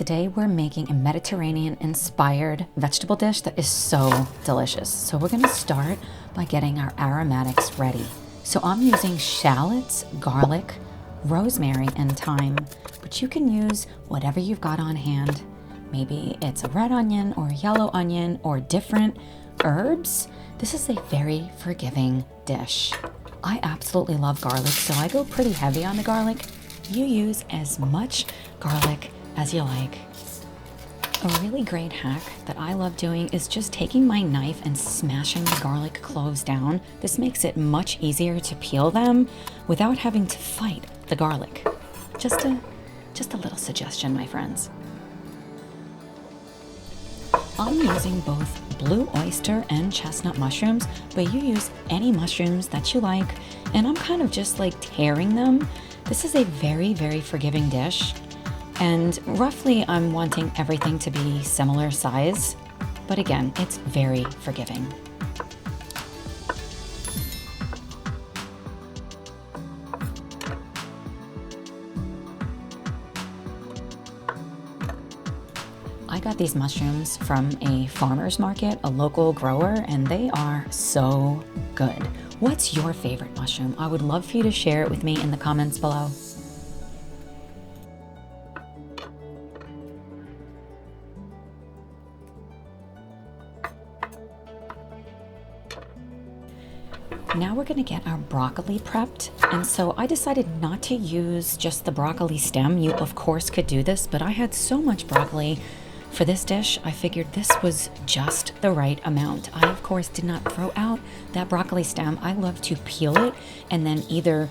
Today we're making a Mediterranean-inspired vegetable dish that is so delicious. So we're gonna start by getting our aromatics ready. So I'm using shallots, garlic, rosemary, and thyme, but you can use whatever you've got on hand. Maybe it's a red onion or a yellow onion or different herbs. This is a very forgiving dish. I absolutely love garlic, so I go pretty heavy on the garlic. You use as much garlic as you like. A really great hack that I love doing is just taking my knife and smashing the garlic cloves down. This makes it much easier to peel them without having to fight the garlic. Just a little suggestion, my friends. I'm using both blue oyster and chestnut mushrooms, but you use any mushrooms that you like, and I'm kind of just like tearing them. This is a very, very forgiving dish, and roughly I'm wanting everything to be similar size, but again, it's very forgiving. I got these mushrooms from a farmer's market, a local grower, and they are so good. What's your favorite mushroom? I would love for you to share it with me in the comments below. Now we're gonna get our broccoli prepped, and so I decided not to use just the broccoli stem. You of course could do this, but I had so much broccoli for this dish, I figured this was just the right amount. I of course did not throw out that broccoli stem. I love to peel it and then either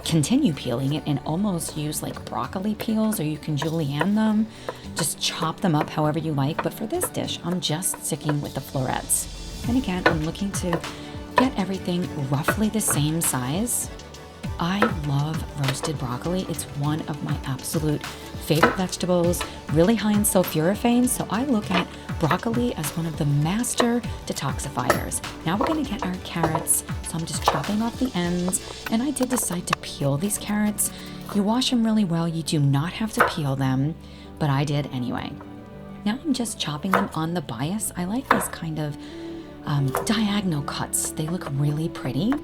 continue peeling it and almost use like broccoli peels, or you can julienne them, just chop them up however you like. But for this dish, I'm just sticking with the florets. And again, I'm looking to get everything roughly the same size. I love roasted broccoli. It's one of my absolute favorite vegetables, really high in sulforaphane, so I look at broccoli as one of the master detoxifiers. Now we're gonna get our carrots, so I'm just chopping off the ends, and I did decide to peel these carrots. You wash them really well, you do not have to peel them, but I did anyway. Now I'm just chopping them on the bias. I like these kind of diagonal cuts. They look really pretty.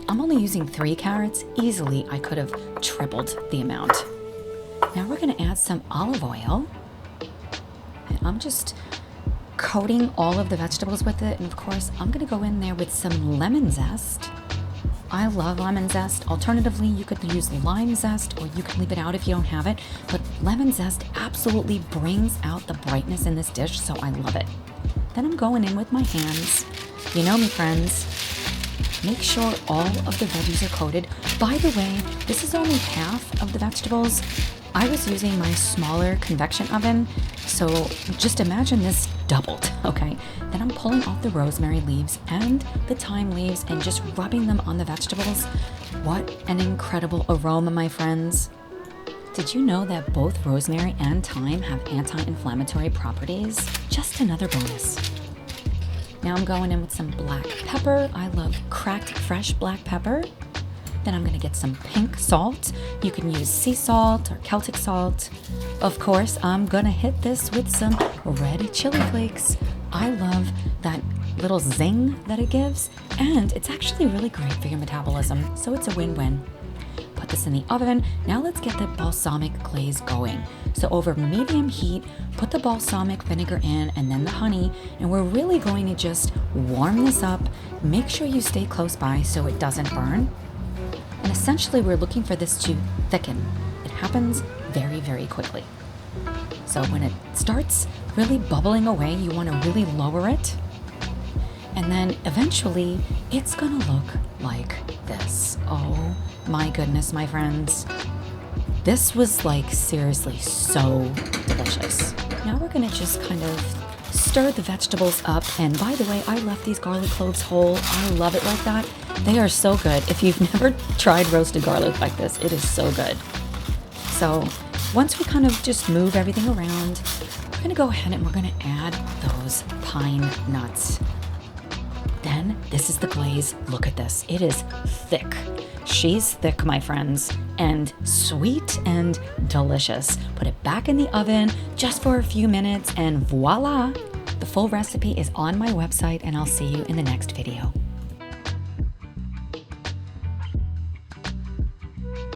I'm only using 3 carrots. Easily, I could have tripled the amount. Now we're gonna add some olive oil. And I'm just coating all of the vegetables with it. And of course, I'm gonna go in there with some lemon zest. I love lemon zest. Alternatively, you could use lime zest, or you can leave it out if you don't have it. But lemon zest absolutely brings out the brightness in this dish, so I love it. Then I'm going in with my hands. You know me, friends. Make sure all of the veggies are coated. By the way, this is only half of the vegetables. I was using my smaller convection oven, so just imagine this doubled, okay? Then I'm pulling off the rosemary leaves and the thyme leaves and just rubbing them on the vegetables. What an incredible aroma, my friends. Did you know that both rosemary and thyme have anti-inflammatory properties? Just another bonus. Now I'm going in with some black pepper. I love cracked fresh black pepper. Then I'm gonna get some pink salt. You can use sea salt or Celtic salt. Of course, I'm gonna hit this with some red chili flakes. I love that little zing that it gives, and it's actually really great for your metabolism, so it's a win-win. Put this in the oven. Now let's get the balsamic glaze going. So over medium heat, put the balsamic vinegar in and then the honey, and we're really going to just warm this up. Make sure you stay close by so it doesn't burn. And essentially we're looking for this to thicken. It happens very, very quickly. So when it starts really bubbling away, you want to really lower it. And then eventually it's gonna look like this. Oh my goodness, my friends. This was like seriously so delicious. Now we're gonna just kind of stir the vegetables up. And by the way, I left these garlic cloves whole. I love it like that. They are so good. If you've never tried roasted garlic like this, it is so good. So once we kind of just move everything around, we're gonna go ahead and we're gonna add those pine nuts. Then this is the glaze. Look at this. It is thick. She's thick, my friends, and sweet and delicious. Put it back in the oven just for a few minutes and voila! The full recipe is on my website, and I'll see you in the next video.